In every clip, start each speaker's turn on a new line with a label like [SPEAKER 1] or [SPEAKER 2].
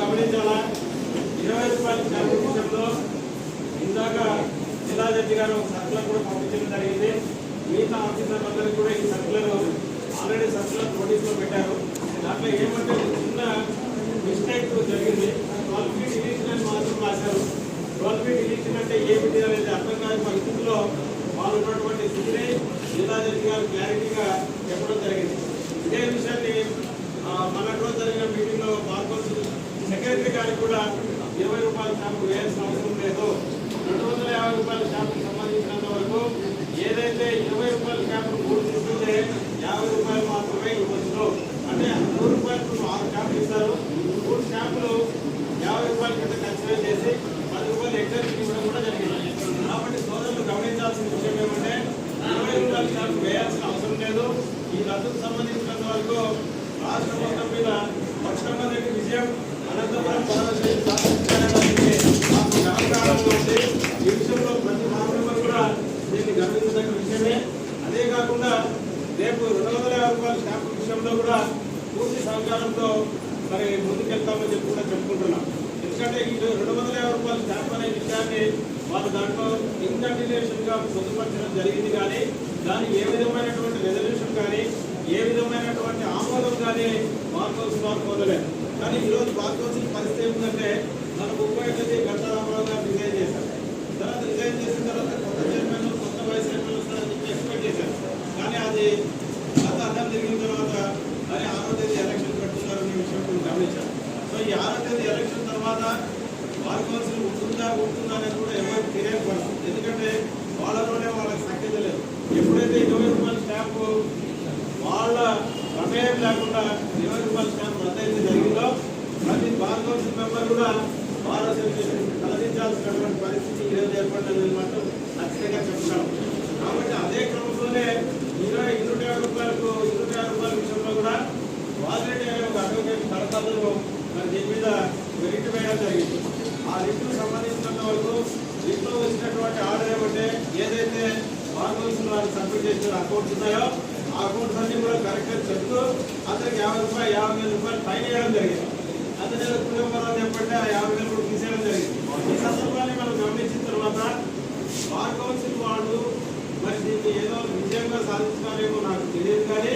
[SPEAKER 1] గమనించాలా, 20 రూపాయల స్టాంపు విషయంలో ఇందాక జిల్లా జడ్జి గారు సర్కులర్ కూడా పంపించడం జరిగింది. మిగతా ఆఫీసర్లందరికీ కూడా ఈ సర్కులర్ ఆల్రెడీ సర్కులర్ నోటీసులో పెట్టారు. దాంట్లో ఏమంటే చిన్న మిస్టేక్ జరిగింది. 12 feet డిలీషన్ అని మాత్రం రాశారు. 12 feet డిలీషన్ అంటే ఏమిటి అనేది అర్థం కాని పరిస్థితుల్లో వాళ్ళు ఉన్నటువంటి స్థితిని జిల్లా జడ్జి గారు క్లారిటీగా చెప్పడం జరిగింది. ఇదే విషయాన్ని మనలో జరిగిన మీటింగ్లో పాల్గొని సెక్రటరీ గారికి కూడా 20 రూపాయల స్టాంపు వేయాల్సిన అవసరం లేదు, 250 రూపాయల స్టాంపుకి సంబంధించినంత వరకు ఏదైతే 20 రూపాయల స్టాంపు 3 తీసుకుంటే 50 రూపాయలు మాత్రమే ఇవ్వచ్చు. అంటే 100 రూపాయలకు 6 స్టాంపులు ఇస్తారు. 3 స్టాంపులు 50 రూపాయల కింద కన్సిడర్ చేసి 10 రూపాయలు ఎగ్జామ్షన్ ఇవ్వడం కూడా జరిగింది. కాబట్టి సోదరులు గమనించాల్సిన విషయం ఏమంటే 20 రూపాయల స్టాంపు వేయాల్సిన అవసరం లేదు. ఈ రద్దుకు సంబంధించినంత వరకు రాష్ట్ర మొత్తం మీద మొట్టమొదటి విజయం అనంతపురం ఉంది. ఈ విషయంలో ప్రతి మెంబర్ కూడా దీన్ని గమనించదగిన విషయమే. అదే కాకుండా రేపు 250 రూపాయల స్టాంపు విషయంలో కూడా పూర్తి సహకారంతో మరి ముందుకెళ్తామని చెప్పి కూడా చెప్పుకుంటున్నాం. ఎందుకంటే ఈ 250 రూపాయల స్టాంప్ అనే విషయాన్ని వాళ్ళు దాంట్లో ఇంకంటిన్యూషన్ గా పొందుపరచడం జరిగింది. కానీ దానికి ఏ విధమైనటువంటి రెజల్యూషన్ కానీ ఏ విధమైనటువంటి ఆమోదం కానీ బార్కోస్ వారు పొందలేదు. కానీ ఈరోజు బార్కోస్ పరిస్థితి ఏమిటంటే మన 31 గంటా రామారావు గారు రిజైన్ చేశారు. తర్వాత రిజైన్ చేసిన తర్వాత కొత్త చైర్మన్ కొత్త వైస్ చైర్మన్ వస్తారని చెప్పి ఎక్స్పెక్ట్ చేశారు. కానీ అది అంత అర్థం జరిగిన తర్వాత మరి 6వ తేదీ ఎలక్షన్ పెట్టుకున్నారనే విషయం గమనించారు. సో ఈ 6వ తేదీ ఎలక్షన్ తర్వాత బార్కోస్ ఉంటుందా అనేది కూడా ఎవరికి తెలియకపోవడం. ఎందుకంటే వాళ్ళలోనే వాళ్ళకి సఖ్యత లేదు. ఎప్పుడైతే 20 రూపాయల స్టాంపు వాళ్ళ ప్రమేయం లేకుండా 20 రూపాయల స్టాంప్ రద్దయితే జరిగిందో ప్రతి బార్ కౌన్సిల్ మెంబర్ కూడా బార్ అసోసియేషన్ తలదించాల్సినటువంటి పరిస్థితి ఈరోజు ఏర్పడిందని మాత్రం ఖచ్చితంగా చెప్తాను. కాబట్టి అదే క్రమంలోనే 250 రూపాయల విషయంలో కూడా వాల్రెడ్డి అనే ఒక అడ్వకేట్ కడతాలను మరి దీని మీద రిట్ వేయడం జరిగింది. ఆ రిట్కు సంబంధించినంత వరకు రిట్లో వచ్చినటువంటి ఆర్డర్ ఏమంటే ఏదైతే బార్ కౌన్సిల్ వారు సబ్మిట్ చేసిన అకౌంట్స్ ఉన్నాయో ఆ అకౌంట్స్ అన్ని కూడా కరెక్ట్గా చెప్తూ అతనికి 50,000 రూపాయలు ఫైన్ వేయడం జరిగింది. అతని కుటుంబంలో చెప్పంటే ఆ 50,000 కూడా తీసేయడం జరిగింది. ఈ సందర్భాన్ని మనం గమనించిన తర్వాత బార్ కౌన్సిల్ వాళ్ళు మరి దీన్ని ఏదో విజయంగా సాధించున్నారేమో నాకు తెలియదు. కానీ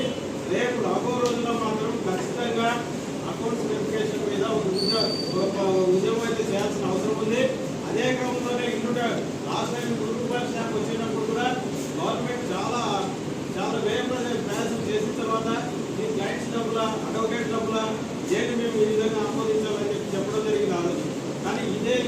[SPEAKER 1] రేపు రాబో రోజుల్లో మాత్రం ఖచ్చితంగా అకౌంట్స్ వెరిఫికేషన్ మీద ఒక ఉద్యమం అయితే చేయాల్సిన అవసరం ఉంది. అదే క్రమంలోనే లాస్ట్ టైం 100 రూపాయల స్టాంప్ వచ్చినప్పుడు కూడా గవర్నమెంట్ చాలా వ్యయ ప్రయాసం చేసిన తర్వాత ఈ క్లయింట్స్ డబ్బుల అడ్వకేట్ డబ్బుల దేన్ని మేము ఈ విధంగా ఆమోదించాలని చెప్పడం జరిగింది ఆ రోజు. కానీ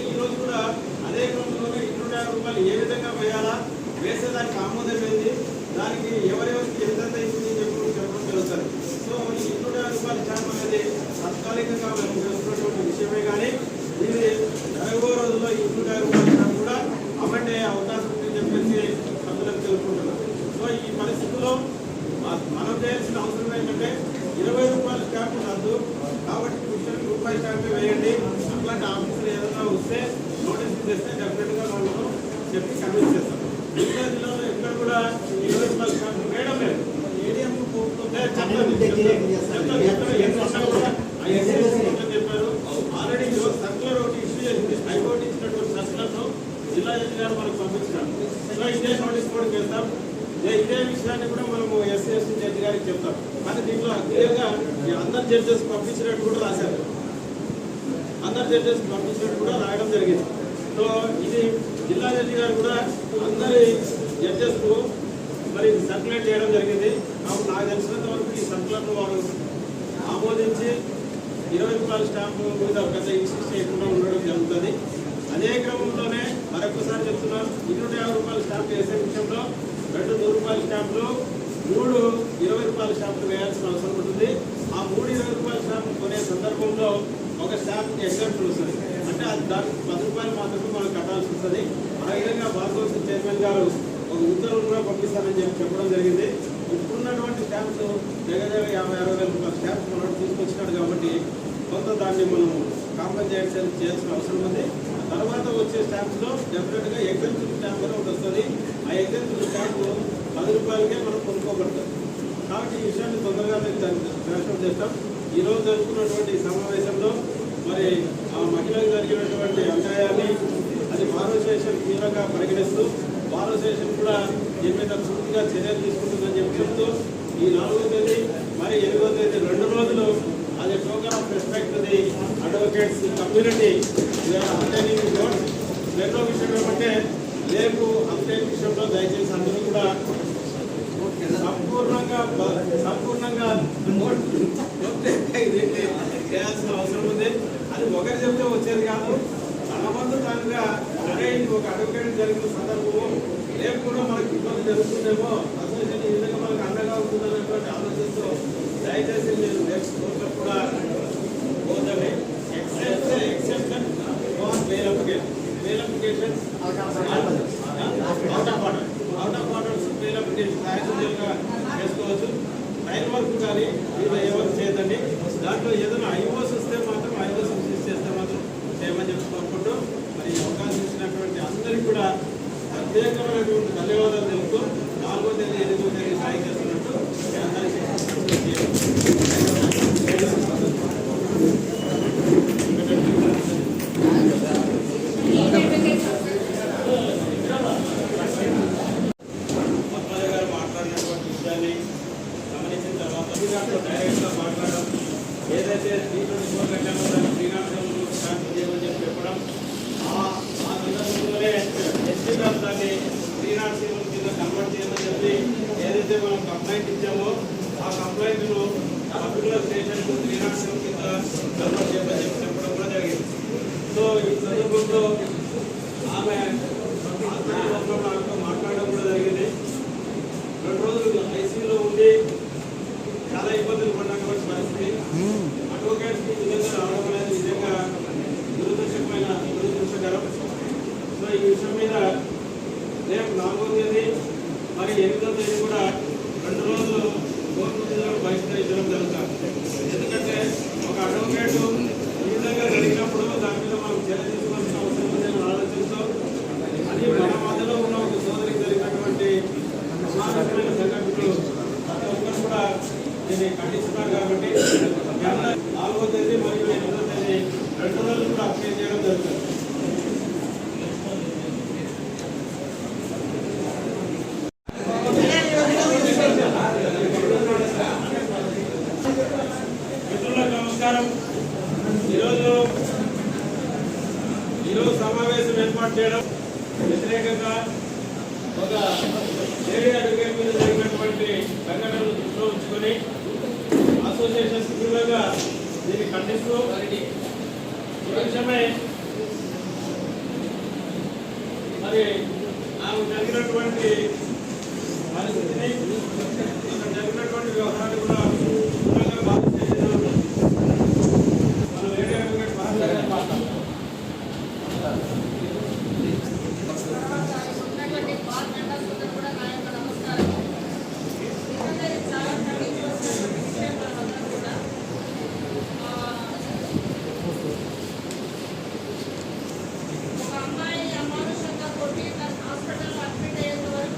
[SPEAKER 1] ఈ రోజు కూడా అదే క్రమంలోనే 250 రూపాయలు ఏ విధంగా వేయాలా, వేసేదానికి ఆమోదం ఏంది, దానికి ఎవరెవరికి ఎంత ఇస్తుంది చెప్పడం జరుగుతుంది. సో ఈ 250 రూపాయల స్టాంప్ అనేది తాత్కాలికంగా మేము చేస్తున్నటువంటి విషయమే. కానీ ఇది జరగబో రోజుల్లో ఈ 250 రూపాయల స్టాంప్ కూడా అమ్మండే అవకాశం ఉందని చెప్పేసి సభ్యులకు తెలుసుకుంటున్నాం. సో ఈ పరిస్థితుల్లో మనం చేయాల్సిన అవసరం ఏంటంటే 20 రూపాయల స్టాంప్ రద్దు కాబట్టి రూపాయల స్టాంప్ వేయండి. అట్లాంటి ఆఫీసులు ఏదైనా వస్తే నోటీసులు తెస్తే డెఫినెట్గా వాళ్ళను చెప్పి కన్విన్స్ చేస్తాం. మిగతా జిల్లాలో ఎక్కడ కూడా 20 రూపాయల స్టాంప్ వేయడం లేదు. ఏడిఎం చెప్పారు. ఆల్రెడీ ఈరోజు సర్కులర్ ఒకటి ఇష్యూ చేసింది. హైకోర్టు ఇచ్చినటువంటి సర్కులర్ను జిల్లా జడ్జి గారు మనకు పంపించినారు. సో ఇదే నోటీస్ కూడా చేస్తాం. ఇదే విషయాన్ని కూడా మనము ఎస్సీ జడ్జి గారికి చెప్తాం. కానీ దీంట్లో క్లియర్గా అందరు జడ్జెస్ పంపించినట్టు కూడా రాశారు. అందరు జడ్జెస్ పంపించినట్టు కూడా రాయడం జరిగింది. సో ఇది జిల్లా జడ్జి గారు కూడా అందరి జడ్జెస్కు మరి సర్క్యులేట్ చేయడం జరిగింది. కాబట్టి నాకు తెలిసినంత వరకు ఈ సర్కులర్ను వారు ఆమోదించి 20 రూపాయల స్టాంపు మీద పెద్ద ఇష్యూస్ చేయకుండా ఉండడం జరుగుతుంది. అదే క్రమంలోనే మరొకసారి చెప్తున్నాను, 250 రూపాయల స్టాంప్ వేసే విషయంలో 2 100 రూపాయల స్టాంపులు 3 20 రూపాయల స్టాంపులు వేయాల్సిన అవసరం ఉంటుంది. ఆ 3 20 రూపాయల స్టాంపులు కొనే సందర్భంలో ఒక స్టాంప్కి ఎగ్జాంపుల్ వస్తుంది. అంటే అది దానికి 10 రూపాయలు మాత్రమే మనం కట్టాల్సి వస్తుంది. ఆ విధంగా బార్ కౌన్సిల్ చైర్మన్ గారు ఒక ఉత్తర్వులు కూడా పంపిస్తారని చెప్పడం జరిగింది. ఇప్పుడున్నటువంటి స్టాంప్స్ దగ్గర 50-60 వేల రూపాయల స్టాంప్స్ మనం తీసుకొచ్చినాడు. కాబట్టి కొంత దాన్ని మనం కాంపెన్సేషన్ చేయాల్సిన అవసరం ఉంది. తర్వాత వచ్చే స్టాంప్స్లో డెఫినెట్గా ఎగ్జాంపుల్ స్టాంప్ అని ఒకటి వస్తుంది. ఆ ఎగ్జాంపుల్ స్టాంప్ 10 రూపాయలకే మనం కొనుక్కోబడుతుంది. కాబట్టి ఈ విషయాన్ని తొందరగా మేము దాన్ని చేస్తాం. ఈరోజు జరుగుతున్నటువంటి సమావేశంలో మరి ఆ మహిళకు జరిగినటువంటి అన్యాయాన్ని అది బార్ అసోసియేషన్ తీవ్రంగా పరిగణిస్తూ బార్ అసోసియేషన్ కూడా దీని మీద పూర్తిగా చర్యలు తీసుకుంటుందని చెప్తూ ఈ 4వ తేదీ మరి 8వ తేదీ 2 రోజులు అది token of respect the advocates community రెండో విషయం ఏమంటే రేపు అప్డేట్ విషయంలో దయచేసి అందరూ కూడా సంపూర్ణంగా చేయాల్సిన అవసరం ఉంది. అది ఒకరు చెప్తే వచ్చేది కాదు. మనమందు దానిగా అరే ఇది ఒక అడ్వకేట్ జరిగిన సందర్భము రేపు కూడా మనకి ఇబ్బంది జరుగుతుందేమో అసోసియేషన్ ఈ విధంగా మనకు అండగా ఉంటుందనేటువంటి ఆలోచనతో దయచేసి మీరు నెక్స్ట్ కోర్టులో కూడా పోతుంది. Exception for bail application out of orders bail application యాక్చువల్గా చేసుకోవచ్చు. టైం వర్క్ కానీ మీరు ఏ వర్క్ చేయదండి. దాంట్లో ఏదైనా ఐఓస్ వస్తే మాత్రం ఐఓస్ యూజ్ చేస్తే మాత్రం చేయమని చెప్పి కోరుకుంటూ మరి అవకాశం ఇచ్చినటువంటి అందరికీ కూడా ప్రత్యేకమైనటువంటి ధన్యవాదాలు తెలుపుతూ 4వ తేదీ 8వ తేదీ సాయం చేస్తున్నట్టు గారు మాట్లాడినటువంటి విషయాన్ని గమనించిన తర్వాత డైరెక్ట్గా మాట్లాడడం ఏదైతే 324 గంటల్లో దాన్ని శ్రీరామచంద్రులు స్టార్ట్ చేయమని చెప్పి చెప్పడం ఆ సందర్భంలోనే ఎస్టీ గారు దాన్ని శ్రీరామచంద్రుల కింద కన్వర్ట్ చేయమని చెప్పి ఏదైతే మనం కంప్లైంట్ ఇచ్చామో ఆ కంప్లైంట్ను పర్టికులర్ స్టేషన్కు శ్రీరామచంద్రుల కింద కన్వర్ట్ చేయమని చెప్పి చెప్పడం కూడా జరిగింది. సో ఈ సందర్భంలో ఆమె నాతో మాట్లాడడం కూడా జరిగింది. 2 రోజులు ఐసీయూలో ఉండి చాలా ఇబ్బందులు పడినటువంటి పరిస్థితి. అడ్వకేట్స్కి విధంగా రావడం అనేది నిజంగా దురదృష్టకరం. సో ఈ విషయం మీద రేపు 4వ తేదీ మరి 8వ తేదీ కూడా 2 రోజులు కోర్టు బహిష్కరించడం జరుగుతుంది. ఎందుకంటే ఒక అడ్వకేట్ ఈ విధంగా జరిగినప్పుడు దాని మీద మనం చర్య తీసుకోవాల్సిన అవసరం ఉందని ఆలోచిస్తూ అది మన మధ్యలో ఉన్న ఒక సోదరికి జరిగినటువంటి సమానమైన సంఘటనలు ప్రతి ఒక్కరు కూడా దీన్ని ఖండిస్తున్నారు. కాబట్టి 4వ తేదీ మరియు 8వ తేదీ 2 రోజులు కూడా అప్లై చేయడం జరుగుతుంది. మిత్రులకు నమస్కారం. ఈరోజు సమావేశం ఏర్పాటు చేయడం వ్యతిరేకంగా ఒక లేడీ అడ్వకేట్ మీద జరిగినటువంటి సంఘటనలు దృష్టిలో ఉంచుకొని అసోసియేషన్ తీవ్రంగా దీన్ని ఖండిస్తూ ఈ విషయమై మరి ఆమె జరిగినటువంటి పరిస్థితిని జరిగినటువంటి వ్యవహారాన్ని కూడా తీవ్రంగా బాధించేది మన లేడీ అడ్వకేట్ మాట్లాడారు.
[SPEAKER 2] అమ్మాయి అమానుషంగా కొట్టి హాస్పిటల్లో అడ్మిట్ అయ్యేంత వరకు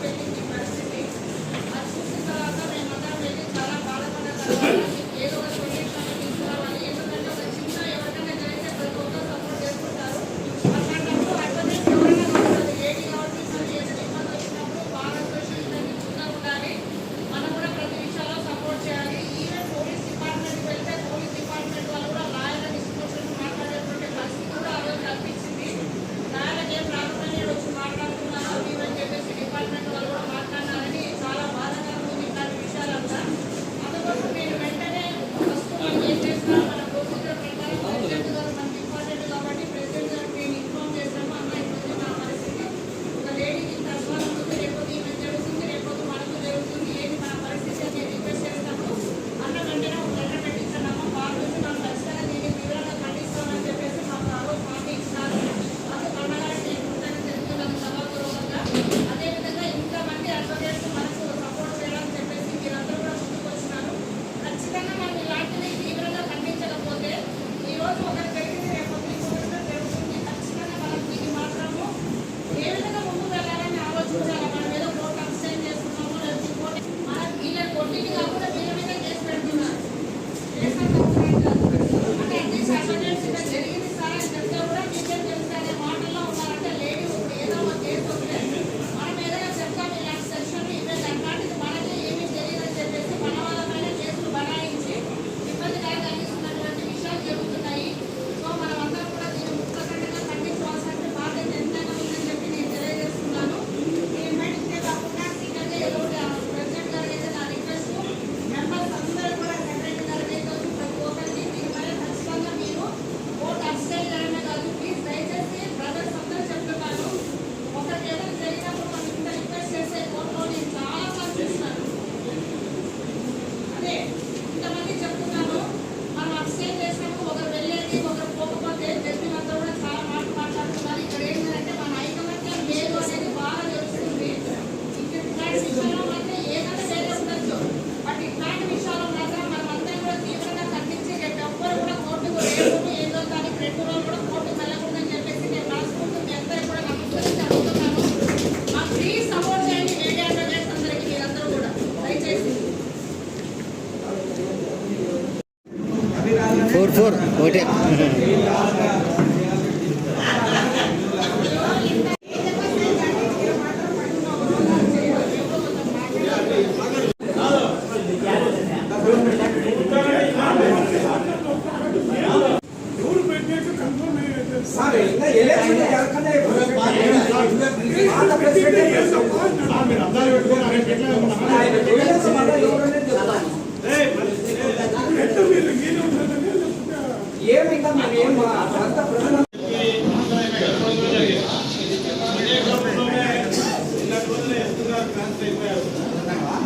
[SPEAKER 2] ఏమింకా మేము అంత ప్రజలు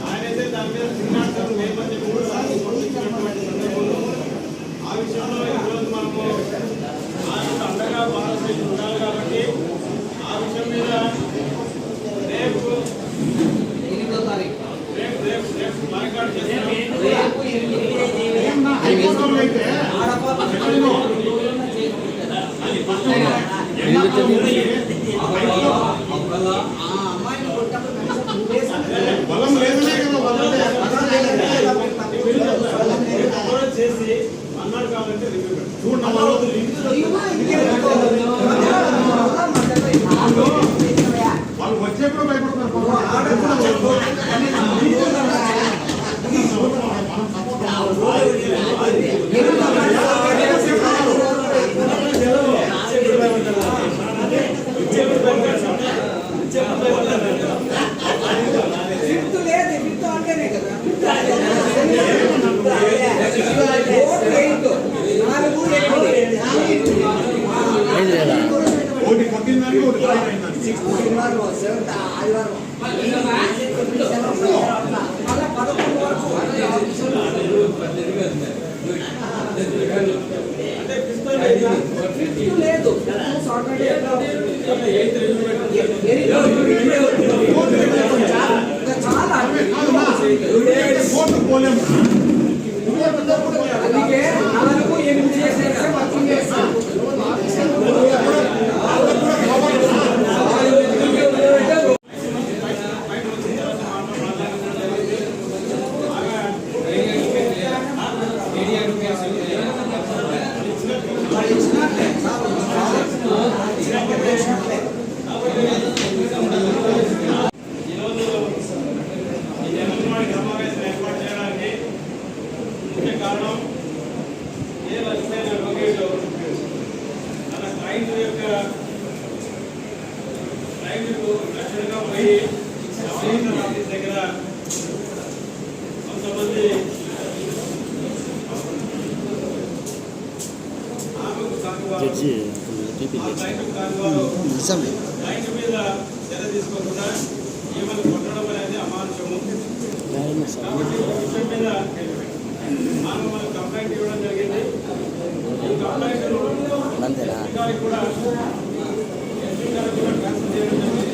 [SPEAKER 1] ఆయనైతే దాని మీద చిన్నాడు నేపథ్యం కూడా ఆ విషయంలో ఈరోజు మనము ఆయనకు అండగా భారతదేశం ఉండాలి కాబట్టి ఆ విషయం మీద రేపు బాయ్కాట్ చేస్తాం. బలం లేదనే కదా చేసి అన్నాడు కాబట్టి చూడండి వాళ్ళు వచ్చేప్పుడు భయపడుతున్నారు. ఒకటి కొట్టిందని ఒకటి
[SPEAKER 2] లేదు
[SPEAKER 1] పోలేము.
[SPEAKER 2] అందుకే 4-8 చేసేస్తే వర్కింగ్ చేస్తాం.
[SPEAKER 1] కారణం ఏ లక్ష్మైన అడ్వకేట్ తన క్లయింట్కు రక్షణగా పోయి ఆఫీస్ దగ్గర కొంతమంది ఆమెకు కాకువారు క్లయింట్ మీద చర్య తీసుకోకుండా ఏమని కొట్టడం అనేది అమానుషము. కాబట్టి ఈ విషయం మీద మనం కంప్లైంట్ ఇవ్వడం జరిగింది. ఈ కంప్లైంట్ కూడా ఎస్పీ గారికి కూడా ట్రాన్స్ఫర్ చేయడం జరిగింది.